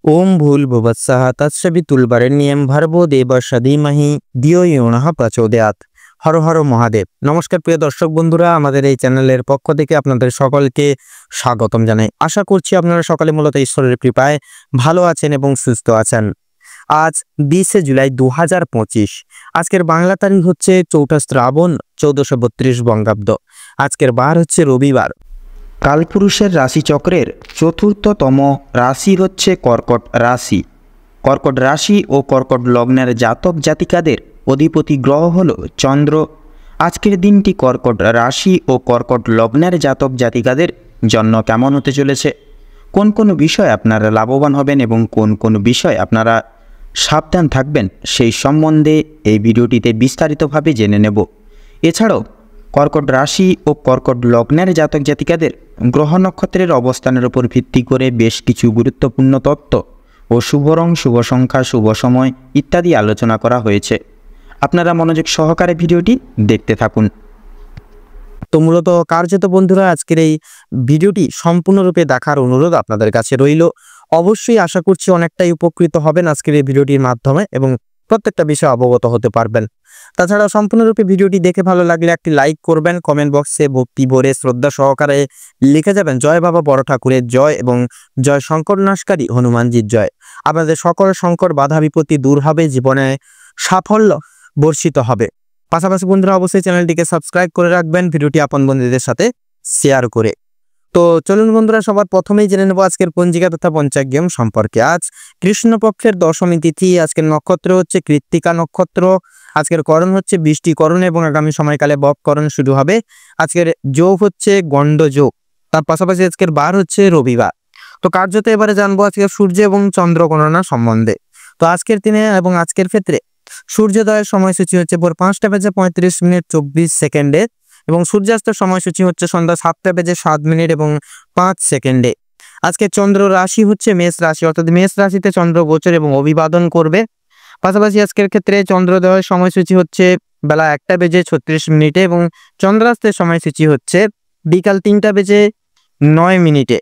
ओम भूर्भुवस्सुः तत्सवितुर्वरेण्यं भर्गो देवस्य धीमहि धियो यो नः प्रचोदयात्। हर हर महादेव। नमस्कार प्रिय दर्शक बंधुरा, आमादेर এই চ্যানেলের পক্ষ থেকে আপনাদের সকলকে স্বাগতম জানাই। আশা করছি আপনারা সকলে মূলত ঈশ্বরের কৃপায় ভালো আছেন এবং সুস্থ আছেন। আজ 20 জুলাই 2025। আজকের বাংলা তারিখ হচ্ছে 4 শ্রাবণ 1432 বঙ্গাব্দ। আজকের বার হচ্ছে রবিবার। কালপুরুষের রাশিচক্রের চতুর্থতম রাশি হচ্ছে কর্কট রাশি। কর্কট রাশি ও কর্কট লগ্নের জাতক জাতিকাদের অধিপতি গ্রহ হল চন্দ্র। আজকের দিনটি কর্কট রাশি ও কর্কট লগ্নের জাতক জাতিকাদের জন্য কেমন হতে চলেছে, কোন কোন বিষয় আপনারা লাভবান হবেন এবং কোন কোন বিষয় আপনারা সাবধান থাকবেন, সেই সম্বন্ধে এই ভিডিওটিতে বিস্তারিতভাবে জেনে নেব। এছাড়াও কর্কট রাশি ও কর্কট লগ্নের জাতক জাতিকাদের গ্রহ নক্ষত্রের অবস্থানের উপর ভিত্তি করে বেশ কিছু গুরুত্বপূর্ণ তত্ত্ব ও শুভ রং, শুভ সংখ্যা, শুভ সময় ইত্যাদি আলোচনা করা হয়েছে। আপনারা মনোযোগ সহকারে ভিডিওটি দেখতে থাকুন। তো মূলত কার্যত বন্ধুরা, আজকের এই ভিডিওটি সম্পূর্ণরূপে দেখার অনুরোধ আপনাদের কাছে রইল। অবশ্যই আশা করছি অনেকটাই উপকৃত হবেন আজকের এই ভিডিওটির মাধ্যমে এবং প্রত্যেকটা বিষয়ে অবগত হতে পারবেন। তাছাড়া সম্পূর্ণরূপে ভিডিওটি দেখে ভালো লাগলে একটি লাইক করবেন, কমেন্ট বক্সে ভক্তি ভরে শ্রদ্ধা সহকারে লিখে যাবেন জয় বাবা বড় ঠাকুরের জয় এবং জয় শঙ্কর নাশকারী হনুমানজির জয়। আপনাদের সকল সংকট বাধা বিপত্তি দূর হবে, জীবনে সাফল্য বর্ষিত হবে। পাশাপাশি বন্ধুরা অবশ্যই চ্যানেলটিকে সাবস্ক্রাইব করে রাখবেন, ভিডিওটি আপন বন্ধুদের সাথে শেয়ার করে। তো চলুন বন্ধুরা, সবার প্রথমেই জেনে নেব আজকের পঞ্জিকা তথা পঞ্চাগ্রাম সম্পর্কে। আজ কৃষ্ণপক্ষের দশমী তিথি। আজকের নক্ষত্র হচ্ছে কৃত্তিকা নক্ষত্র। আজকের করণ হচ্ছে বৃষ্টিকরণ এবং আগামী সময়কালে বপকরণ শুরু হবে। আজকের যোগ হচ্ছে গণ্ড যোগ। তার পাশাপাশি আজকের বার হচ্ছে রবিবার। তো কার্যত এবারে জানবো আজকে সূর্য এবং চন্দ্র গণনা সম্বন্ধে। তো আজকের দিনে এবং আজকের ক্ষেত্রে সূর্যোদয়ের সময়সূচি হচ্ছে ভোর 5টা বেজে 35 মিনিট 24 সেকেন্ডে এবং সূর্যাস্তের সময়সূচি হচ্ছে সন্ধ্যা 7টা বেজে 7 মিনিট এবং 5 সেকেন্ডে। আজকে চন্দ্র রাশি হচ্ছে মেষ রাশি, অর্থাৎ মেষ রাশিতে চন্দ্র গোচর এবং অভিবাদন করবে। পাশাপাশি আজকের ক্ষেত্রে চন্দ্রোদয়ের সময়সূচি হচ্ছে বেলা 1টা বেজে 36 মিনিটে এবং চন্দ্রাস্তের সময়সূচি হচ্ছে বিকাল 3টা বেজে 9 মিনিটে।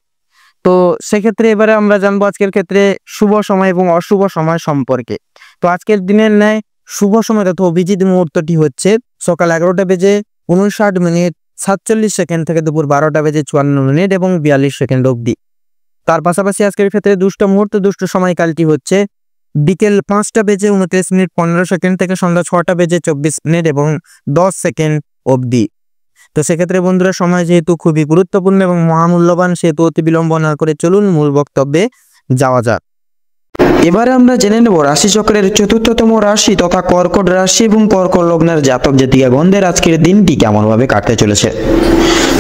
তো সেক্ষেত্রে এবারে আমরা জানবো আজকের ক্ষেত্রে শুভ সময় এবং অশুভ সময় সম্পর্কে। তো আজকের দিনের ন্যায় শুভ সময় তথা অভিজিৎ মুহূর্তটি হচ্ছে সকাল 11টা বেজে 59 মিনিট 47 সেকেন্ড থেকে দুপুর 12টা বেজে 54 মিনিট এবং 42 সেকেন্ড অবধি। তার পাশাপাশি আজকের ক্ষেত্রে দুষ্ট মুহূর্ত, দুষ্ট সময়কালটি হচ্ছে বিকেল 5টা বেজে 29 মিনিট 15 সেকেন্ড থেকে সন্ধ্যা 6টা বেজে 24 মিনিট এবং 10 সেকেন্ড অবধি। তো সেক্ষেত্রে বন্ধুরা, সময় যেহেতু খুবই গুরুত্বপূর্ণ এবং মহামূল্যবান, সেহেতু অতি বিলম্ব না করে চলুন মূল বক্তব্যে যাওয়া যাক। এবারে আমরা জেনে নেব রাশিচক্রের চতুর্থতম রাশি তথা কর্কট রাশি এবং কর্কট লগ্নের জাতক জাতিকাগণদের আজকের দিনটি কেমনভাবে কাটতে চলেছে।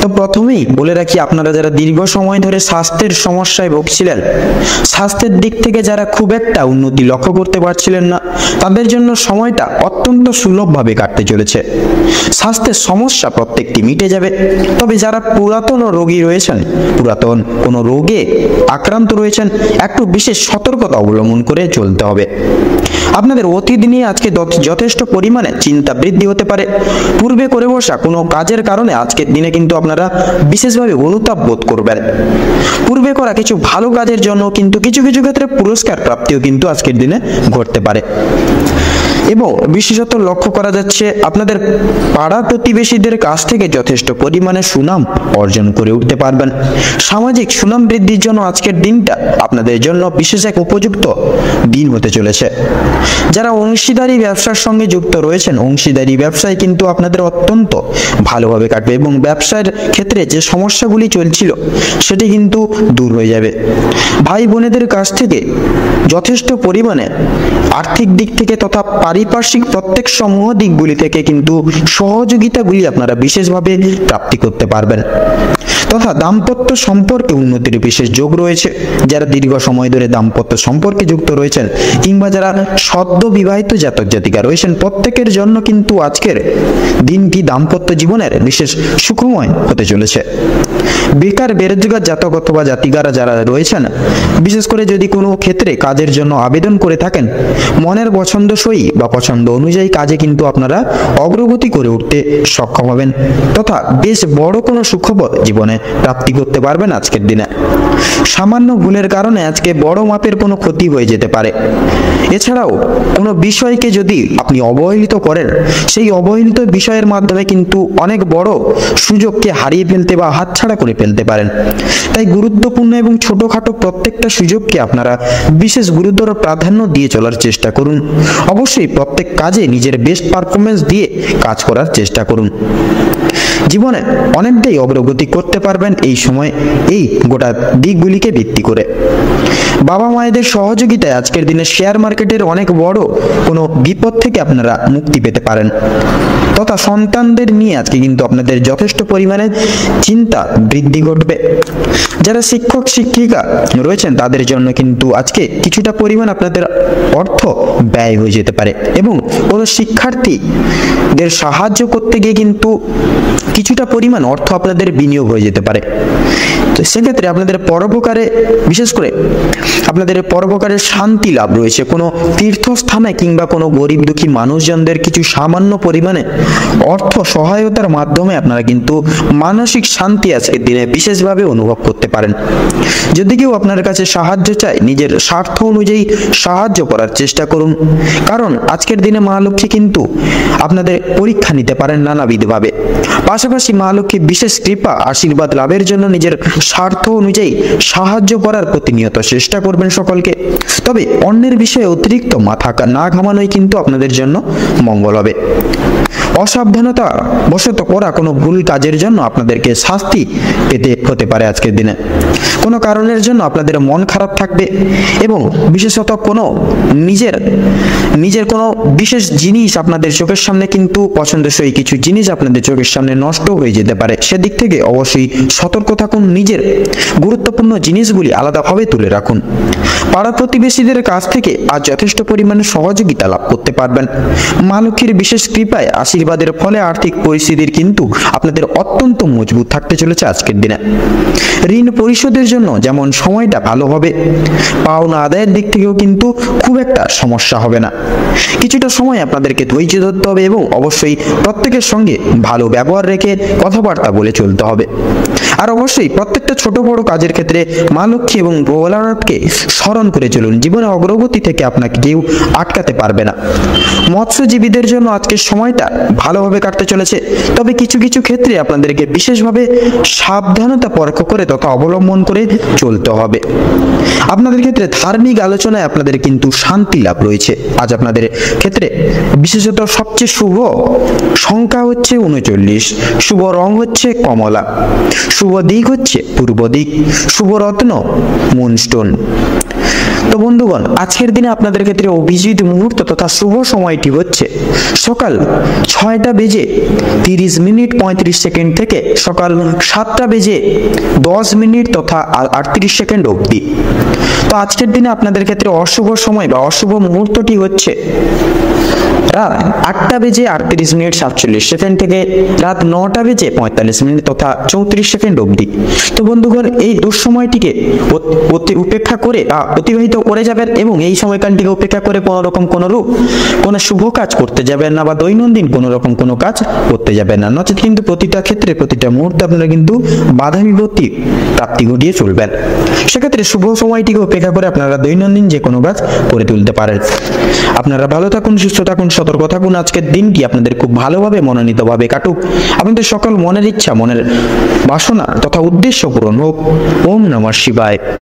তো প্রথমেই বলে রাখি, আপনারা যারা দীর্ঘ সময় ধরে স্বাস্থ্যের সমস্যায় ভুগছিলেন, স্বাস্থ্যের দিক থেকে যারা খুব একটা উন্নতি লক্ষ্য করতে পারছিলেন না, তাদের জন্য সময়টা অত্যন্ত সুলভভাবে কাটতে চলেছে। স্বাস্থ্যের সমস্যা প্রত্যেকটি মিটে যাবে। তবে যারা পুরাতন রোগী রয়েছেন, পুরাতন কোনো রোগে আক্রান্ত রয়েছেন, একটু বিশেষ সতর্কতা অবলম্বন করে চলতে হবে। আপনাদের অতীত নিয়ে আজকে যথেষ্ট পরিমাণে চিন্তা বৃদ্ধি হতে পারে। পূর্বে করে বসা কোনো কাজের কারণে আজকের দিনে কিন্তু আপনারা বিশেষভাবে অনুতাপ বোধ করবেন। পূর্বে করা কিছু ভালো কাজের জন্য কিন্তু কিছু কিছু ক্ষেত্রে পুরস্কার প্রাপ্তিও কিন্তু আজকের দিনে ঘটতে পারে। এবং বিশেষত লক্ষ্য করা যাচ্ছে আপনাদের পাড়া প্রতিবেশীদের কাছ থেকে যথেষ্ট পরিমাণে সুনাম অর্জন করে উঠতে পারবেন। সামাজিক সুনাম বৃদ্ধির জন্য আজকের দিনটা আপনাদের জন্য বিশেষ এক উপযুক্ত দিন হতে চলেছে। যারা অংশীদারি ব্যবসার সঙ্গে যুক্ত রয়েছেন, অংশীদারি ব্যবসায় কিন্তু আপনাদের অত্যন্ত ভালোভাবে কাটবে এবং ব্যবসার ক্ষেত্রে যে সমস্যাগুলি চলছিল সেটি কিন্তু দূর হয়ে যাবে। ভাই বোনেদের কাছ থেকে যথেষ্ট পরিমাণে আর্থিক দিক থেকে তথা পারিপার্শ্বিক প্রত্যেক সমূহ দিকগুলি থেকে কিন্তু সহযোগিতাগুলি আপনারা বিশেষভাবে প্রাপ্তি করতে পারবেন। তথা দাম্পত্য সম্পর্কে উন্নতির বিশেষ যোগ রয়েছে। যারা দীর্ঘ সময় ধরে দাম্পত্য সম্পর্কে যুক্ত রয়েছেন কিংবা যারা সদ্য বিবাহিত জাতক জাতিকা রয়েছেন, প্রত্যেকের জন্য কিন্তু আজকের দিনটি দাম্পত্য জীবনের বিশেষ সুখময় হতে চলেছে। বেকার বেরোজগার জাতক অথবা জাতিকারা যারা রয়েছেন, বিশেষ করে যদি কোনো ক্ষেত্রে কাজের জন্য আবেদন করে থাকেন, মনের পছন্দসই বা পছন্দ অনুযায়ী কাজে কিন্তু আপনারা অগ্রগতি করে উঠতে সক্ষম হবেন তথা বেশ বড় কোনো সুখবর জীবনে প্রাপ্তি করতে পারবেন আজকের দিনে। সামান্য ভুলের কারণে আজকে বড় মাপের কোনো ক্ষতি হয়ে যেতে পারে। এছাড়াও কোনো বিষয়কে যদি আপনি অবহেলিত করেন, সেই অবহেলিত বিষয়ের মাধ্যমে কিন্তু অনেক বড় সুযোগকে হারিয়ে ফেলতে বা হাতছাড়া করে ফেলতে পারেন। তাই গুরুত্বপূর্ণ এবং ছোটখাটো প্রত্যেকটা সুযোগকে আপনারা বিশেষ গুরুতর প্রাধান্য দিয়ে চলার চেষ্টা করুন। অবশ্যই প্রত্যেক কাজে নিজের বেস্ট পারফরমেন্স দিয়ে কাজ করার চেষ্টা করুন। জীবনে অনেকটাই অগ্রগতি করতে পারবেন এই সময় এই গোটা দিকগুলিকে ভিত্তি করে। বাবা মায়েদের সহযোগিতায় আজকের দিনে শেয়ার মার্কেটের অনেক বড় কোনো বিপদ থেকে আপনারা মুক্তি পেতে পারেন, তথা সন্তানদের নিয়ে আজকে কিন্তু আপনাদের যথেষ্ট পরিমাণে চিন্তা বৃদ্ধি ঘটবে। যারা শিক্ষক শিক্ষিকা রয়েছেন তাদের জন্য কিন্তু আজকে কিছুটা পরিমাণ আপনাদের অর্থ ব্যয় হয়ে যেতে পারে এবং কোনো শিক্ষার্থীদের সাহায্য করতে গিয়ে কিন্তু কিছুটা পরিমাণ অর্থ আপনাদের বিনিয়োগ হয়ে যেতে পারে। তো সেক্ষেত্রে আপনাদের পরোপকারে, বিশেষ করে আপনাদের পরোপকারে শান্তি লাভ রয়েছে। কোনো তীর্থস্থানে কিংবা কোনো গরিব দুঃখী মানুষজনদের কিছু সামান্য পরিমাণে অর্থ সহায়তার মাধ্যমে আপনারা কিন্তু মানসিক শান্তি আজকের দিনে বিশেষভাবে অনুভব করতে পারেন। যদি কেউ আপনার কাছে সাহায্য চায়, নিজের স্বার্থ অনুযায়ী সাহায্য করার চেষ্টা করুন, কারণ আজকের দিনে মা লক্ষ্মী কিন্তু আপনাদের পরীক্ষা নিতে পারেন নানাবিধভাবে। পাশাপাশি মা লক্ষ্মী বিশেষ কৃপা আশীর্বাদ লাভের জন্য নিজের স্বার্থ অনুযায়ী সাহায্য করার প্রতিনিয়ত চেষ্টা করবেন সকলকে। তবে অন্যের বিষয়ে অতিরিক্ত মাথা না ঘামানোই কিন্তু আপনাদের জন্য মঙ্গল হবে। অসাবধানতা বশত করা কোনো ভুল কাজের জন্য আপনাদেরকে শাস্তি পেতে হতে পারে আজকের দিনে। কোনো কারণের জন্য আপনাদের মন খারাপ থাকবে এবং বিশেষত কোনো নিজের কোনো বিশেষ জিনিস আপনাদের চোখের সামনে কিন্তু পছন্দসই কিছু জিনিস আপনাদের চোখের সামনে নষ্ট হয়ে যেতে পারে। সেদিক থেকে অবশ্যই সতর্ক থাকুন। নিজের গুরুত্বপূর্ণ জিনিসগুলি আলাদাভাবে তুলে রাখুন। পাড়া প্রতিবেশীদের কাছ থেকে আজ যথেষ্ট পরিমাণে সহযোগিতা লাভ করতে পারবেন। মা লক্ষ্মীর বিশেষ কৃপায় আশীর্বাদের ফলে আর্থিক পরিস্থিতির কিন্তু আপনাদের অত্যন্ত মজবুত থাকতে চলেছে আজকের দিনে। ঋণ পরিশোধের জন্য যেমন সময়টা ভালো হবে, পাওনা আদায়ের দিক থেকেও কিন্তু খুব একটা সমস্যা হবে না। কিছুটা সময় আপনাদেরকে ধৈর্য ধরতে হবে এবং অবশ্যই প্রত্যেকের সঙ্গে ভালো ব্যবহার রেখে কথাবার্তা বলে চলতে হবে। আর অবশ্যই প্রত্যেকটা ছোট বড় কাজের ক্ষেত্রে মা লক্ষ্মী এবং ভোলানাথকে স্মরণ করে চলুন। জীবনে অগ্রগতি থেকে আপনাকে কেউ আটকাতে পারবে না। মৎস্যজীবীদের জন্য আজকের সময়টা ভালোভাবে কাটতে চলেছে, তবে কিছু কিছু ক্ষেত্রে আপনাদেরকে বিশেষভাবে সাবধানতা পরখ করে তথা অবলম্বন করে চলতে হবে। আপনাদের ক্ষেত্রে ধার্মিক আলোচনায় আপনাদের কিন্তু শান্তি লাভ রয়েছে আজ আপনাদের ক্ষেত্রে। বিশেষত সবচেয়ে শুভ সংখ্যা হচ্ছে 39, শুভ রং হচ্ছে কমলা, শুভ দিক হচ্ছে পূর্ব দিক, শুভ রত্ন মুনস্টোন। তো বন্ধুগণ, আজকের দিনে আপনাদের ক্ষেত্রে অভিজিৎ মুহূর্ত তথা শুভ সময়টি হচ্ছে সকাল 6:30:35 থেকে সকাল 7:10 তথা 38 সেকেন্ড অবধি। তো আজকের দিনে আপনাদের ক্ষেত্রে অশুভ সময় বা অশুভ মুহূর্তটি হচ্ছে রাত 8:38:47 থেকে রাত 9:45 তথা 34 সেকেন্ড অবধি। তো বন্ধুগণ, এই দুঃসময়টিকে উপেক্ষা করে অতিবাহিত করে যাবেন এবং এই সময়কালটিকে উপেক্ষা করে কোনো শুভ কাজ করতে যাবেন না বা দৈনন্দিন কোনো রকম কোনো কাজ করতে যাবেন না। নচেত কিন্তু প্রতিটা ক্ষেত্রে প্রতিটা মুহূর্তে আপনারা কিন্তু বাধা বিপত্তি প্রাপ্তি ঘটিয়ে চলবেন। সেক্ষেত্রে শুভ সময়টিকে উপেক্ষা করে আপনারা দৈনন্দিন যে কোনো কাজ করে তুলতে পারেন। আপনারা ভালো থাকুন, সুস্থ থাকুন, সতর্ক থাকুন। আজকের দিনটি আপনাদের খুব ভালোভাবে মনোনীতভাবে কাটুক। আপনাদের সকল মনের ইচ্ছা, মনের বাসনা তথা উদ্দেশ্য পূরণ হোক। ওম নমঃ শিবায়।